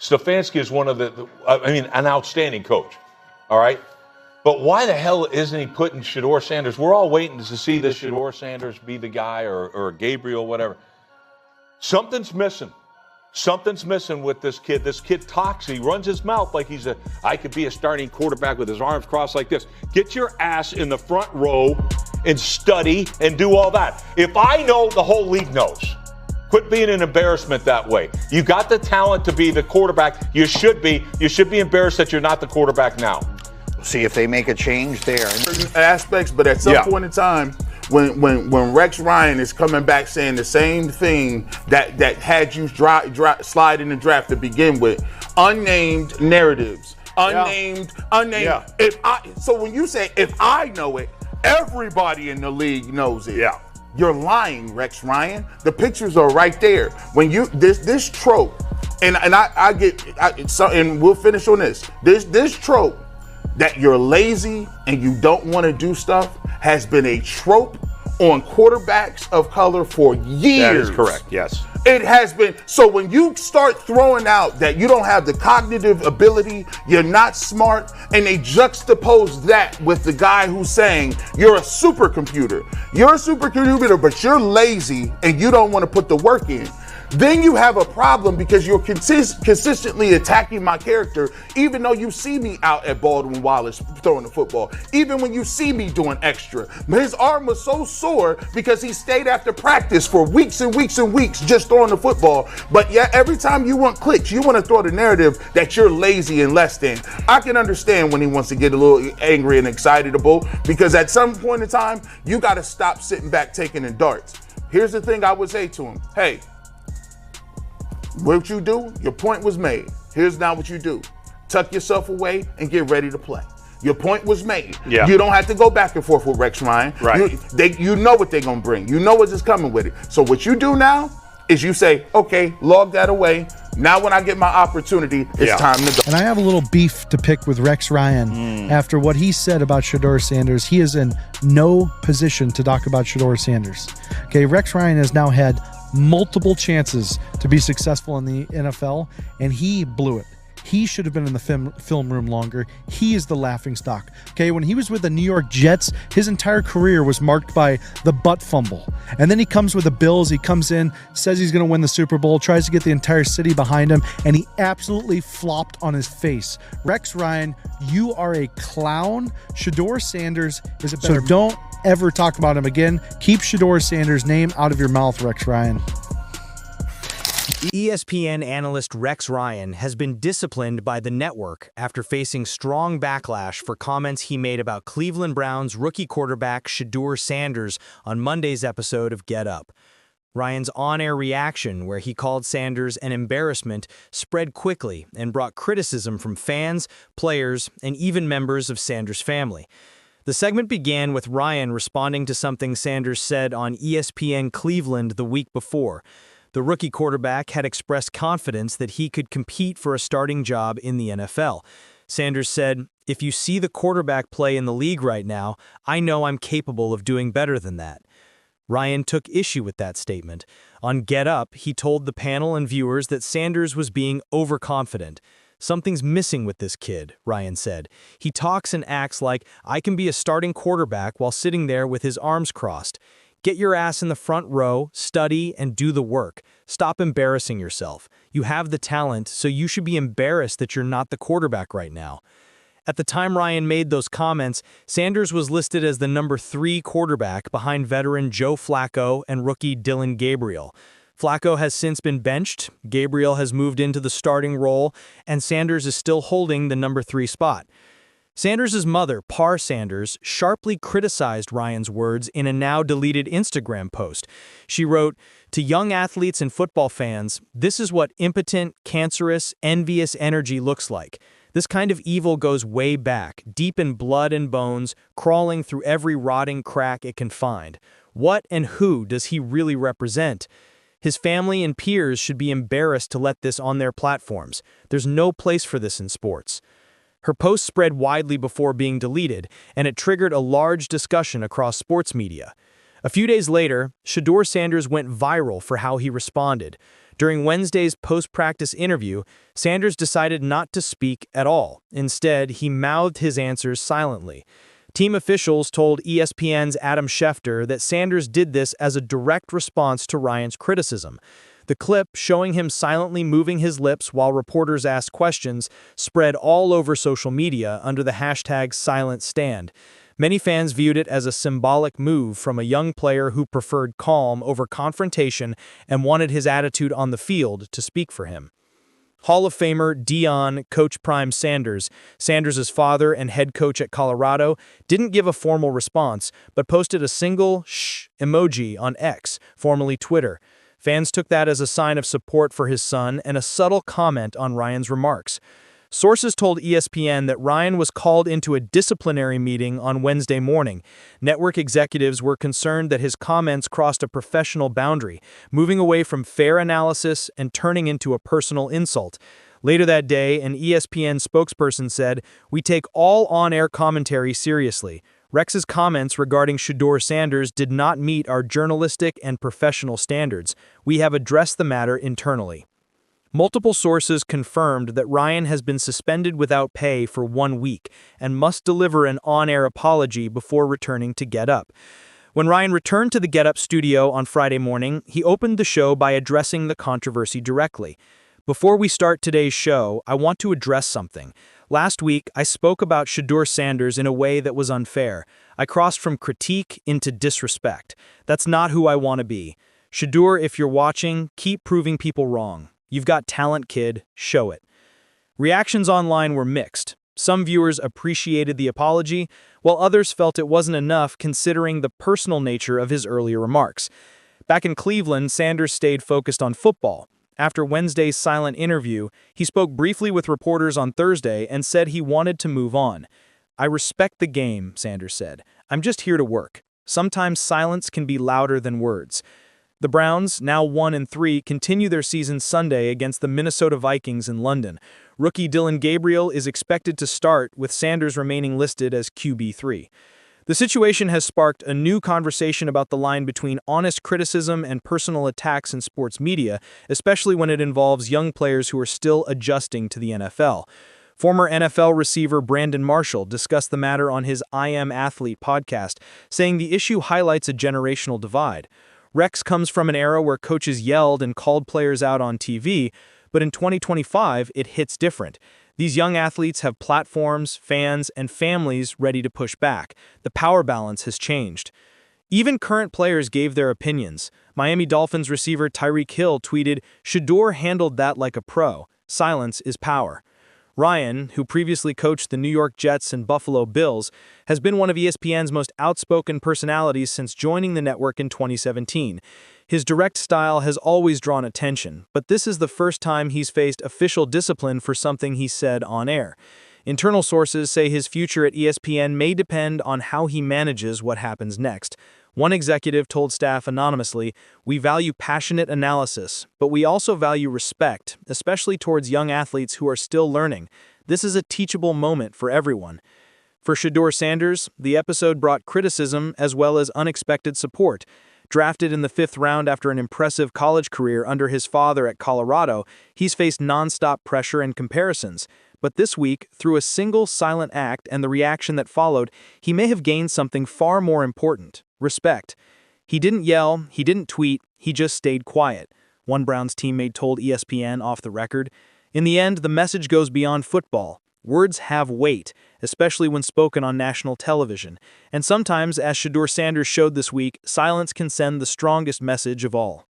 Stefanski is one of an outstanding coach. All right? But why the hell isn't he putting Shedeur Sanders? We're all waiting to see this Shedeur Sanders be the guy or Gabriel, whatever. Something's missing. Something's missing with this kid. This kid talks. He runs his mouth like I could be a starting quarterback with his arms crossed like this. Get your ass in the front row and study and do all that. If I know, the whole league knows. Quit being an embarrassment that way. You got the talent to be the quarterback. You should be. You should be embarrassed that you're not the quarterback now. See if they make a change there. Certain aspects, but at some point in time, when Rex Ryan is coming back saying the same thing that had you slide in the draft to begin with, unnamed narratives, unnamed. Yeah. So when you say if I know it, everybody in the league knows it. Yeah. You're lying, Rex Ryan. The pictures are right there. When you this trope, and we'll finish on this. This trope that you're lazy and you don't want to do stuff has been a trope on quarterbacks of color for years. That is correct, yes. It has been. So when you start throwing out that you don't have the cognitive ability, you're not smart, and they juxtapose that with the guy who's saying you're a supercomputer. You're a supercomputer, but you're lazy and you don't want to put the work in. Then you have a problem because you're consistently attacking my character, even though you see me out at Baldwin Wallace throwing the football, even when you see me doing extra. His arm was so sore because he stayed after practice for weeks and weeks and weeks just throwing the football. But yeah, every time you want clicks, you want to throw the narrative that you're lazy and less than. I can understand when he wants to get a little angry and excitable because at some point in time, you got to stop sitting back taking the darts. Here's the thing I would say to him. Hey, what you do, your point was made. Here's now what you do. Tuck yourself away and get ready to play. Your point was made. Yeah. You don't have to go back and forth with Rex Ryan. Right. You know what they're going to bring. You know what's coming with it. So what you do now is you say, okay, log that away. Now when I get my opportunity, it's time to go. And I have a little beef to pick with Rex Ryan after what he said about Shedeur Sanders. He is in no position to talk about Shedeur Sanders. Okay, Rex Ryan has now had multiple chances to be successful in the NFL, and he blew it. He should have been in the film room longer. He is the laughingstock. Okay, when he was with the New York Jets, his entire career was marked by the butt fumble. And then he comes with the Bills. He comes in, says he's going to win the Super Bowl, tries to get the entire city behind him, and he absolutely flopped on his face. Rex Ryan, you are a clown. Shedeur Sanders is a better... So don't ever talk about him again. Keep Shedeur Sanders' name out of your mouth, Rex Ryan. ESPN analyst Rex Ryan has been disciplined by the network after facing strong backlash for comments he made about Cleveland Browns rookie quarterback Shedeur Sanders on Monday's episode of Get Up. Ryan's on-air reaction, where he called Sanders an embarrassment, spread quickly and brought criticism from fans, players, and even members of Sanders' family. The segment began with Ryan responding to something Sanders said on ESPN Cleveland the week before. The rookie quarterback had expressed confidence that he could compete for a starting job in the NFL. Sanders said, "If you see the quarterback play in the league right now, I know I'm capable of doing better than that." Ryan took issue with that statement. On Get Up, he told the panel and viewers that Sanders was being overconfident. "Something's missing with this kid," Ryan said. "He talks and acts like I can be a starting quarterback while sitting there with his arms crossed. Get your ass in the front row, study, and do the work. Stop embarrassing yourself. You have the talent, so you should be embarrassed that you're not the quarterback right now." At the time Ryan made those comments, Sanders was listed as the number 3 quarterback behind veteran Joe Flacco and rookie Dylan Gabriel. Flacco has since been benched, Gabriel has moved into the starting role, and Sanders is still holding the number 3 spot. Sanders' mother, Par Sanders, sharply criticized Ryan's words in a now-deleted Instagram post. She wrote, "To young athletes and football fans, this is what impotent, cancerous, envious energy looks like. This kind of evil goes way back, deep in blood and bones, crawling through every rotting crack it can find. What and who does he really represent? His family and peers should be embarrassed to let this on their platforms. There's no place for this in sports." Her post spread widely before being deleted, and it triggered a large discussion across sports media. A few days later, Shedeur Sanders went viral for how he responded. During Wednesday's post-practice interview, Sanders decided not to speak at all. Instead, he mouthed his answers silently. Team officials told ESPN's Adam Schefter that Sanders did this as a direct response to Ryan's criticism. The clip, showing him silently moving his lips while reporters asked questions, spread all over social media under the hashtag #SilentStand. Many fans viewed it as a symbolic move from a young player who preferred calm over confrontation and wanted his attitude on the field to speak for him. Hall of Famer Deion Coach Prime Sanders, Sanders' father and head coach at Colorado, didn't give a formal response, but posted a single shh emoji on X, formerly Twitter. Fans took that as a sign of support for his son and a subtle comment on Ryan's remarks. Sources told ESPN that Ryan was called into a disciplinary meeting on Wednesday morning. Network executives were concerned that his comments crossed a professional boundary, moving away from fair analysis and turning into a personal insult. Later that day, an ESPN spokesperson said, "We take all on-air commentary seriously. Rex's comments regarding Shedeur Sanders did not meet our journalistic and professional standards. We have addressed the matter internally." Multiple sources confirmed that Ryan has been suspended without pay for 1 week and must deliver an on-air apology before returning to Get Up. When Ryan returned to the Get Up studio on Friday morning, he opened the show by addressing the controversy directly. "Before we start today's show, I want to address something. Last week, I spoke about Shedeur Sanders in a way that was unfair. I crossed from critique into disrespect. That's not who I want to be. Shedeur, if you're watching, keep proving people wrong. You've got talent, kid. Show it." Reactions online were mixed. Some viewers appreciated the apology, while others felt it wasn't enough considering the personal nature of his earlier remarks. Back in Cleveland, Sanders stayed focused on football. After Wednesday's silent interview, he spoke briefly with reporters on Thursday and said he wanted to move on. "I respect the game," Sanders said. "I'm just here to work. Sometimes silence can be louder than words." The Browns, now 1-3, continue their season Sunday against the Minnesota Vikings in London. Rookie Dillon Gabriel is expected to start, with Sanders remaining listed as QB3. The situation has sparked a new conversation about the line between honest criticism and personal attacks in sports media, especially when it involves young players who are still adjusting to the NFL. Former NFL receiver Brandon Marshall discussed the matter on his I Am Athlete podcast, saying the issue highlights a generational divide. Rex comes from an era where coaches yelled and called players out on TV, but in 2025, it hits different. These young athletes have platforms, fans, and families ready to push back. The power balance has changed. Even current players gave their opinions. Miami Dolphins receiver Tyreek Hill tweeted, "Shedeur handled that like a pro. Silence is power." Ryan, who previously coached the New York Jets and Buffalo Bills, has been one of ESPN's most outspoken personalities since joining the network in 2017. His direct style has always drawn attention, but this is the first time he's faced official discipline for something he said on air. Internal sources say his future at ESPN may depend on how he manages what happens next. One executive told staff anonymously, "We value passionate analysis, but we also value respect, especially towards young athletes who are still learning. This is a teachable moment for everyone." For Shedeur Sanders, the episode brought criticism as well as unexpected support. Drafted in the 5th round after an impressive college career under his father at Colorado, he's faced nonstop pressure and comparisons. But this week, through a single silent act and the reaction that followed, he may have gained something far more important: respect. He didn't yell, he didn't tweet, he just stayed quiet, one Browns teammate told ESPN off the record. In the end, the message goes beyond football. Words have weight, especially when spoken on national television. And sometimes, as Shedeur Sanders showed this week, silence can send the strongest message of all.